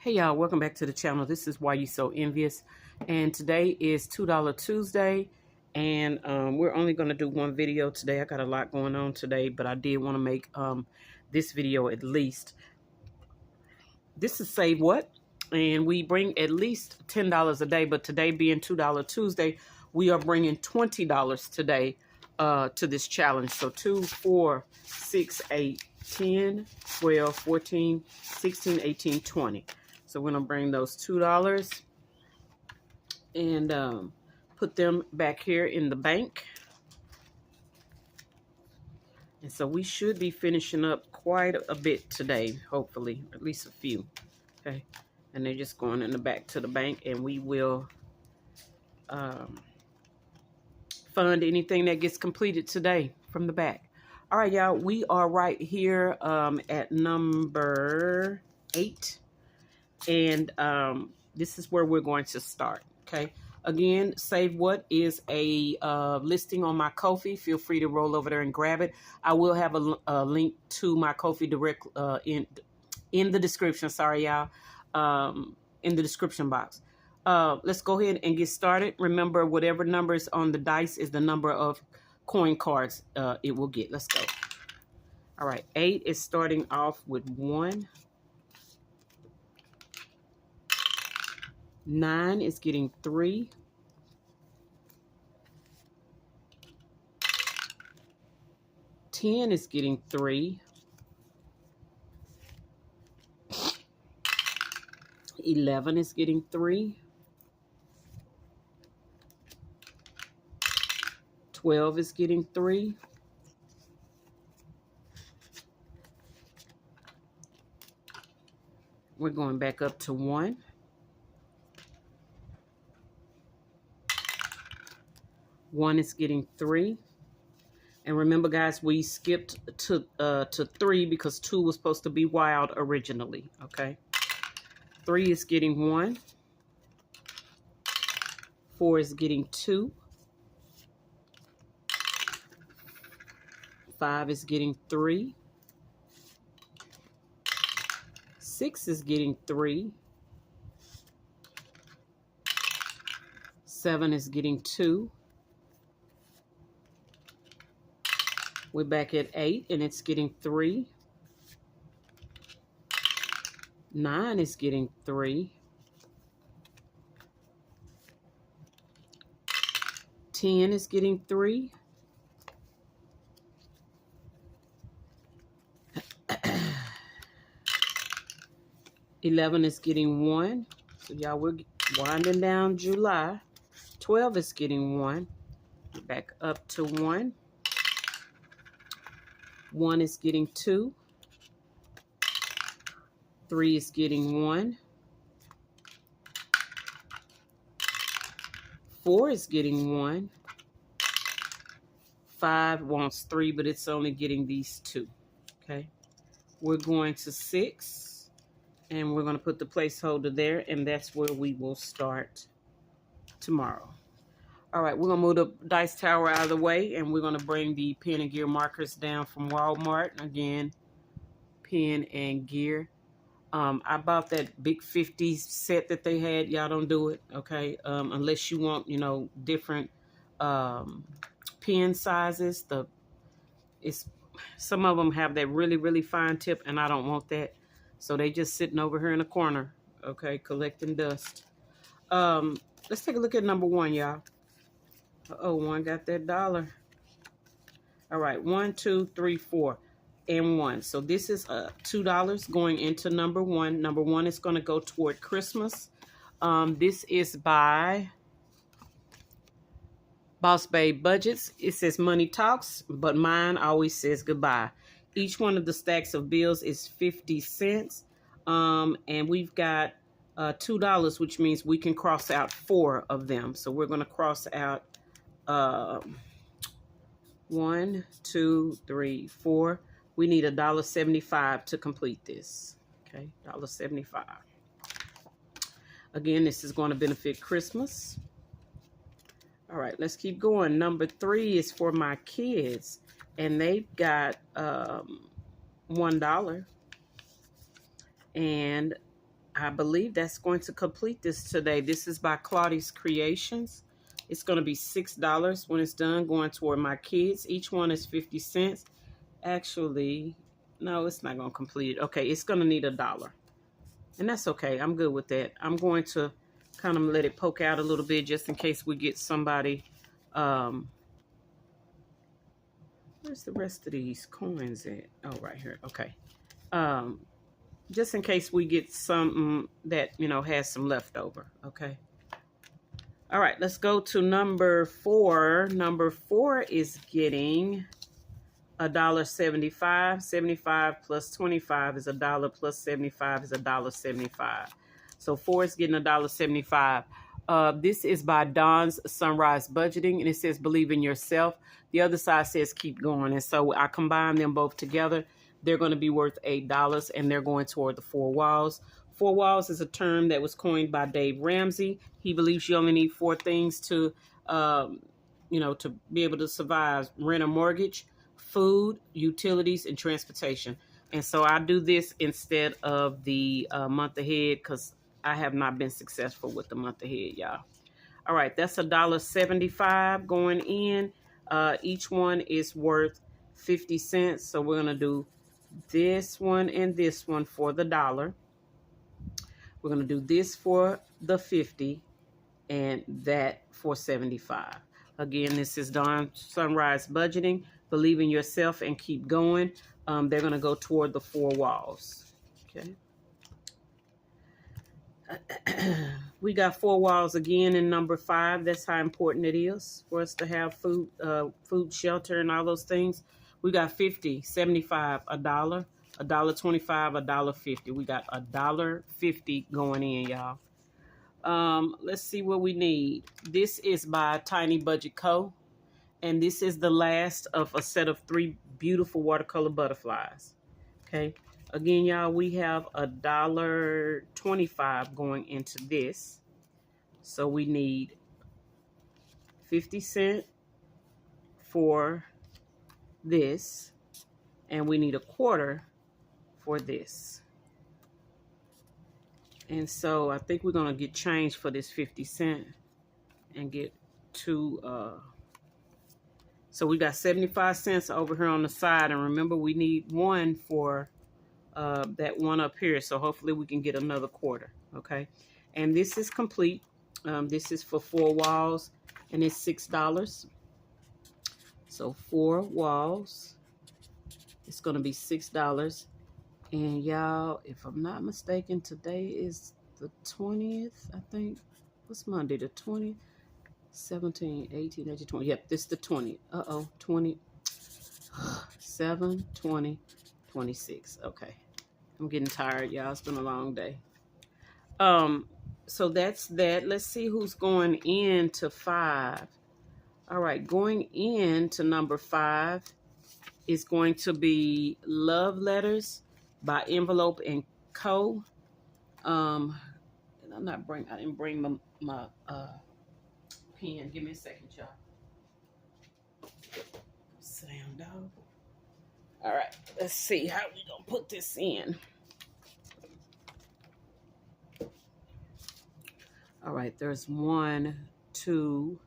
Hey y'all, welcome back to the channel. This is Why You So Envious, and today is $2 Tuesday, and we're only going to do one video today. I got a lot going on today, but I did want to make this video at least. This is Save What, and we bring at least $10 a day, but today being $2 Tuesday, we are bringing $20 today to this challenge. So 2, 4, 6, 8, 10, 12, 14, 16, 18, 20. So we're going to bring those $2 and put them back here in the bank. And so we should be finishing up quite a bit today, hopefully, at least a few. Okay. And they're just going in the back to the bank, and we will fund anything that gets completed today from the back. All right, y'all, we are right here at number 8. And this is where we're going to start, okay? Again, Save What is a listing on my Ko-fi. Feel free to roll over there and grab it. I will have a link to my Ko-fi direct in the description. Sorry, y'all. In the description box. Let's go ahead and get started. Remember, whatever number is on the dice is the number of coin cards it will get. Let's go. All right, 8 is starting off with 1. 9 is getting 3. 10 is getting 3. 11 is getting 3. 12 is getting 3. 'We're going back up to 1. 1 is getting 3. And remember, guys, we skipped to 3 because 2 was supposed to be wild originally, okay? 3 is getting 1. 4 is getting 2. 5 is getting 3. 6 is getting 3. 7 is getting 2. We're back at 8, and it's getting 3. 9 is getting 3. 10 is getting 3. 11 is getting 1. So y'all, we're winding down July. 12 is getting 1. Back up to 1. 1 is getting 2. 3 is getting 1. 4 is getting 1. 5 wants 3, but it's only getting these 2. Okay. We're going to 6, and we're going to put the placeholder there, and that's where we will start tomorrow. All right, we're going to move the dice tower out of the way, and we're going to bring the pen and gear markers down from Walmart. Again, pen and gear. I bought that big 50 set that they had. Y'all don't do it, okay? Unless you want, you know, different pen sizes. Some of them have that really, really fine tip, and I don't want that. So they just sitting over here in the corner, okay, collecting dust. Let's take a look at number 1, y'all. Uh-oh, 1 got that $1. All right, 1, 2, 3, 4, and 1. So this is $2 going into number 1. Number 1 is going to go toward Christmas. This is by Boss Babe Budgets. It says money talks, but mine always says goodbye. Each one of the stacks of bills is 50 cents. And we've got $2, which means we can cross out 4 of them. So we're going to cross out 1, 2, 3, 4. We need $1.75 to complete this. Okay, $1.75. Again, this is going to benefit Christmas. All right, let's keep going. Number 3 is for my kids, and they've got $1. And I believe that's going to complete this today. This is by Claudia's Creations. It's going to be $6 when it's done, going toward my kids. Each one is 50 cents. Actually, no, it's not going to complete it. Okay, it's going to need $1. And that's okay. I'm good with that. I'm going to kind of let it poke out a little bit just in case we get somebody. Where's the rest of these coins at? Oh, right here. Okay. Just in case we get something that, you know, has some leftover. Okay. All right, let's go to number 4. Number 4 is getting $1.75. 75 plus 25 is $1, plus 75 is $1.75. So 4 is getting $1.75. This is by Dawn's Sunrise Budgeting, and it says believe in yourself. The other side says keep going. And so I combine them both together. They're going to be worth $8, and they're going toward the 4 walls. 4 walls is a term that was coined by Dave Ramsey. He believes you only need 4 things to, you know, to be able to survive: rent or mortgage, food, utilities, and transportation. And so I do this instead of the month ahead because I have not been successful with the month ahead, y'all. All right, that's $1.75 going in. Each one is worth 50 cents. So we're going to do this one and this one for the $1. We're going to do this for the 50 and that for 75. Again, this is Dawn Sunrise Budgeting. Believe in yourself and keep going. They're going to go toward the 4 walls. Okay. We got 4 walls again in number 5. That's how important it is for us to have food, shelter, and all those things. We got 50, 75, $1, $1.25, $1.50. We got $1.50 going in, y'all. Let's see what we need. This is by Tiny Budget Co. And this is the last of a set of 3 beautiful watercolor butterflies. Okay. Again, y'all, we have $1.25 going into this. So we need 50 cents for this. And we need $0.25 for this. And so I think we're going to get change for this 50 cents and get 2. So we got 75 cents over here on the side. And remember, we need 1 for that one up here. So hopefully we can get another $0.25. Okay. And this is complete. This is for 4 walls and it's $6. So 4 walls. It's going to be $6. And y'all, if I'm not mistaken, today is the 20th, I think. What's Monday? The 20th? 17, 18, 19, 20. Yep, this is the 20th. 20. 7, 20, 26. Okay. I'm getting tired, y'all. It's been a long day. So that's that. Let's see who's going into 5. All right, going into number 5 is going to be Love Letters by Envelope and Co. I didn't bring my pen. Give me a second, y'all. Sit down, dog. All right, let's see how we gonna put this in. All right, there's 1, 2,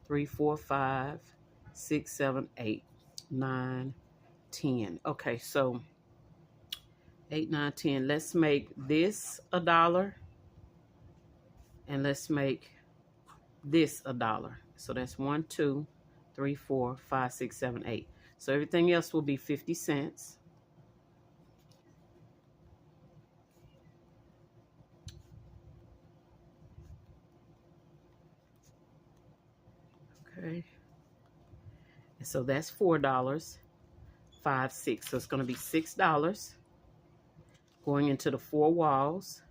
3, 4, 5, 6, 7, 8, 9, 10. Okay, so 8, 9, 10. Let's make this $1 and let's make this $1. So that's 1, 2, 3, 4, 5, 6, 7, 8. So everything else will be 50 cents. Okay. And so that's $4, 5, 6. So it's going to be $6 going into the 4 walls.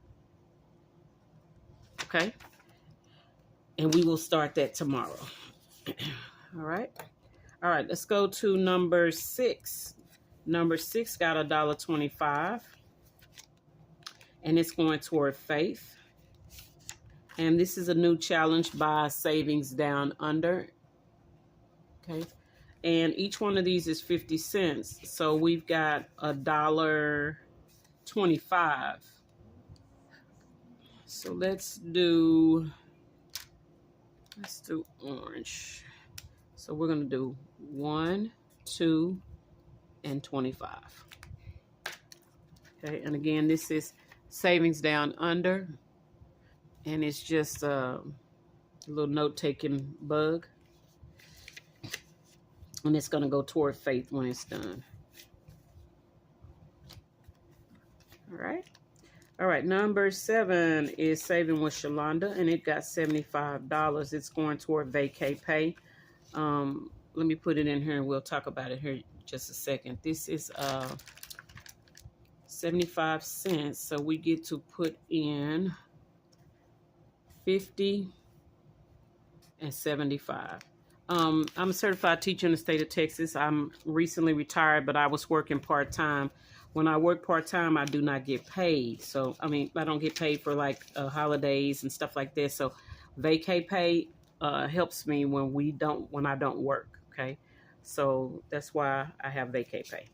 Okay. And we will start that tomorrow. All right. All right. Let's go to number 6. Number 6 got $1.25. And it's going toward Faith. And this is a new challenge by Savings Down Under. Okay. And each one of these is 50 cents. So we've got $1.25. So let's do orange. So we're gonna do 1, 2, and 25. Okay, and again, this is savings down under, and it's just a little note-taking bug, and it's gonna go toward faith when it's done. All right, number 7 is saving with Shalonda, and it got $75. It's going toward vacay pay. Let me put it in here and we'll talk about it here in just a second. This is 75 cents, so we get to put in 50 and 75. I'm a certified teacher in the state of Texas. I'm recently retired, but I was working part-time. When I work part-time, I do not get paid. So, I mean, I don't get paid for like holidays and stuff like this. So vacay pay helps me when I don't work. Okay. So that's why I have vacay pay.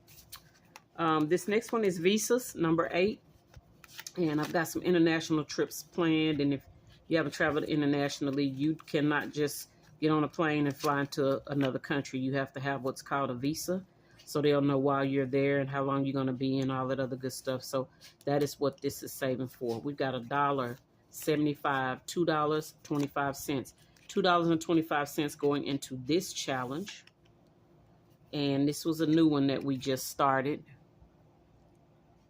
This next one is visas, number 8. And I've got some international trips planned. And if you haven't traveled internationally, you cannot just get on a plane and fly into another country. You have to have what's called a visa. So they'll know while you're there and how long you're going to be and all that other good stuff. So that is what this is saving for. We've got $1.75, $2.25. $2.25 going into this challenge. And this was a new one that we just started.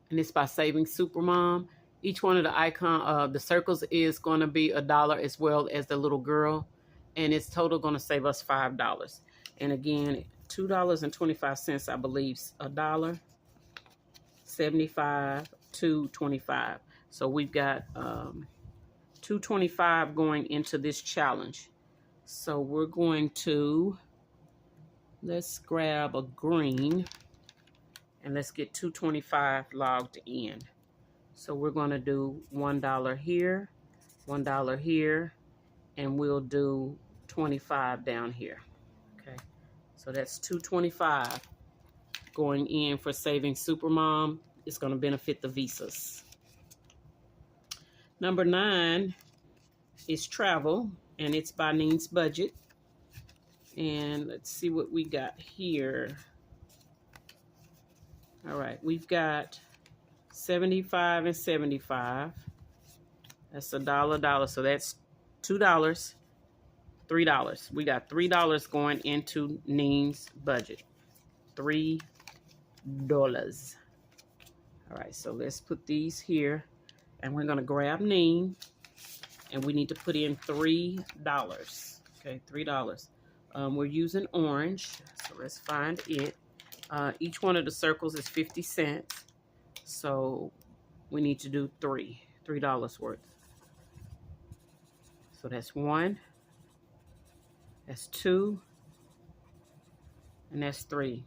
And it's by Saving Supermom. Each one of the circles is going to be $1 as well as the little girl. And it's total going to save us $5. And again, $2.25, I believe, $1, 75, $2.25. So we've got $2.25 going into this challenge. So we're going to, let's grab a green and let's get $2.25 logged in. So we're going to do $1 here, $1 here, and we'll do 25 down here. Okay. So that's $2.25 going in for Saving Supermom. It's going to benefit the visas. Number 9 is travel, and it's by Neen's Budget. And let's see what we got here. All right, we've got 75 and 75. That's $1. So that's $2. $3. We got $3 going into Neen's Budget. $3. All right, so let's put these here, and we're gonna grab Neen, and we need to put in $3. Okay, $3. We're using orange, so let's find it. Each one of the circles is 50 cents, so we need to do $3 worth. So that's 1. That's 2, and that's 3.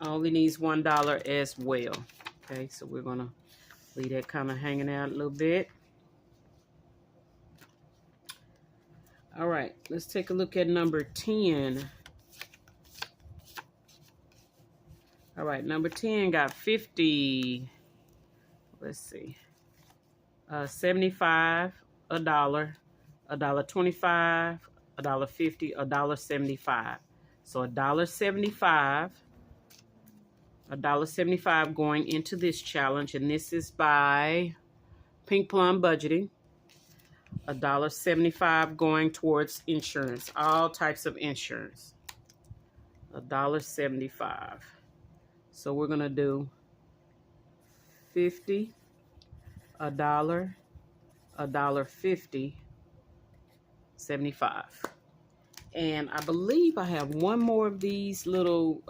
Only needs $1 as well. Okay, so we're gonna leave that kind of hanging out a little bit. All right, let's take a look at number 10. All right, number 10 got 50. Let's see. 75, $1, $1.25. $1.50, $1.75. So $1.75 going into this challenge, and this is by Pink Plum Budgeting. $1.75 going towards insurance, all types of insurance. $1.75. So we're gonna do 50, $1, $1.50, 75. And I believe I have one more of these little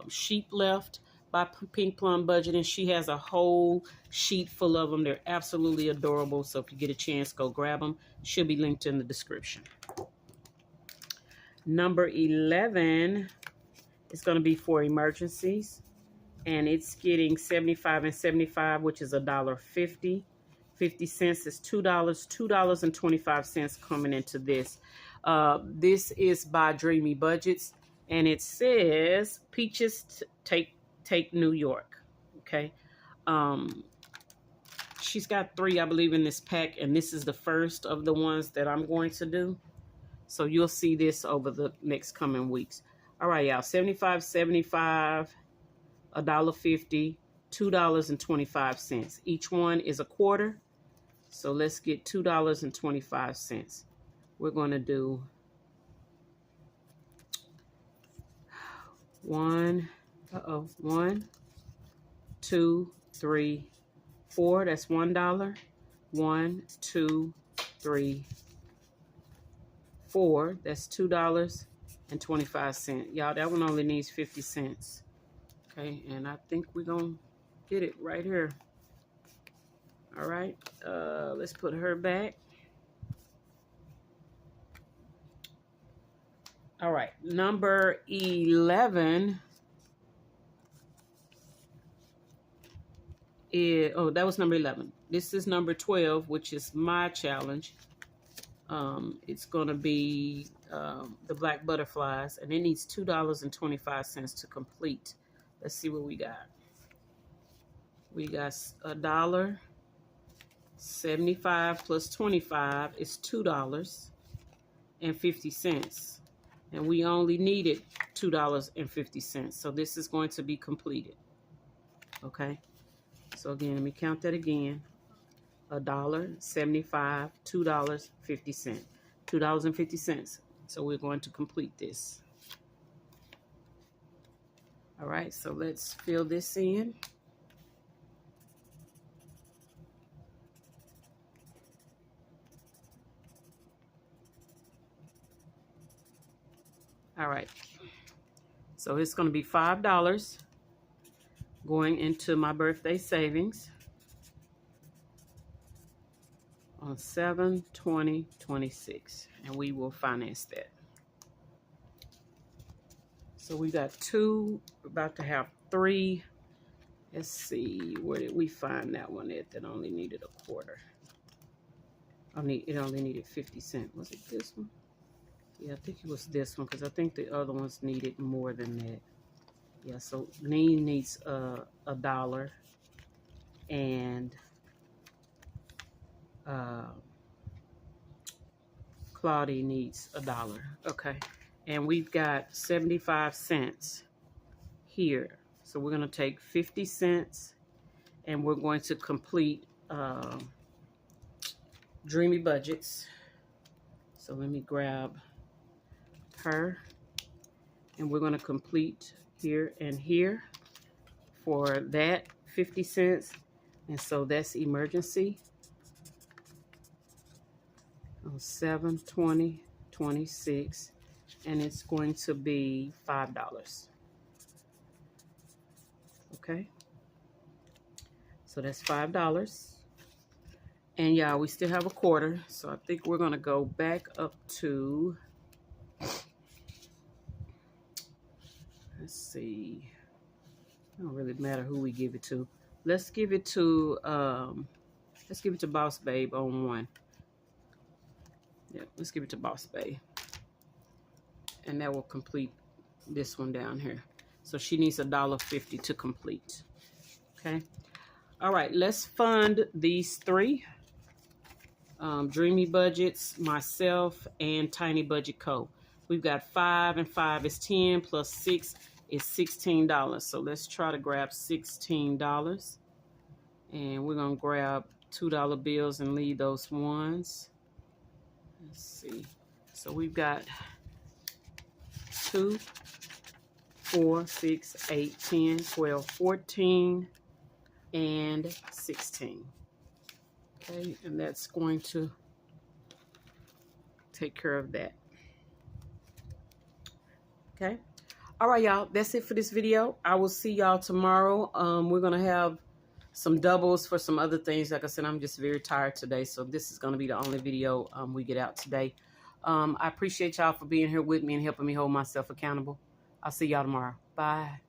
sheep left by Pink Plum Budgeting. She has a whole sheet full of them. They're absolutely adorable. So if you get a chance, go grab them. Should be linked in the description. Number 11 is going to be for emergencies. And it's getting 75 and 75, which is $1.50. 50 cents is $2, $2.25 coming into this. This is by Dreamy Budgets, and it says Peaches take New York. Okay. she's got 3, I believe, in this pack, and this is the first of the ones that I'm going to do. So you'll see this over the next coming weeks. All right, y'all. 75, 75, $1.50, $2.25. Each one is a quarter. So let's get $2.25. We're going to do 1, 2, 3, 4. That's $1. 1, 2, 3, 4. That's $2.25. Y'all, that one only needs 50 cents. Okay, and I think we're gonna get it right here. All right, let's put her back. All right, number 11 is, oh, that was number 11. This is number 12, which is my challenge. It's gonna be the black butterflies, and it needs $2.25 to complete. Let's see what we got. We got $1.75 plus 25 is $2.50, and we only needed $2.50. So this is going to be completed. Okay. So again, let me count that again. $1.75, $2.50, $2.50. So we're going to complete this. All right, so let's fill this in. All right, so it's going to be $5 going into my birthday savings on 7/20/26, and we will finance that. So we got 2, about to have 3. Let's see, where did we find that one at that only needed a quarter? It only needed 50 cents. Was it this one? Yeah, I think it was this one, because I think the other ones needed more than that. Yeah, so Neen needs $1, and Claudia needs $1. Okay. And we've got 75 cents here. So we're going to take 50 cents and we're going to complete Dreamy Budgets. So let me grab her, and we're going to complete here and here for that 50 cents. And so that's emergency on 7/20/26. And it's going to be $5. Okay, so that's $5. And y'all, we still have a quarter, so I think we're gonna go back up to, let's see, it don't really matter who we give it to. Let's give it to Boss Babe on 1. Yeah, let's give it to Boss Babe. And that will complete this one down here. So she needs $1.50 to complete. Okay. All right, let's fund these 3. Dreamy Budgets, myself, and Tiny Budget Co. We've got 5 and 5 is 10 plus 6 is $16. So let's try to grab $16. And we're going to grab $2 bills and leave those ones. Let's see. So we've got 2, 4, 6, 8, 10, 12, 14, and 16. Okay, and that's going to take care of that. Okay. All right, y'all. That's it for this video. I will see y'all tomorrow. We're going to have some doubles for some other things. Like I said, I'm just very tired today, so this is going to be the only video we get out today. I appreciate y'all for being here with me and helping me hold myself accountable. I'll see y'all tomorrow. Bye.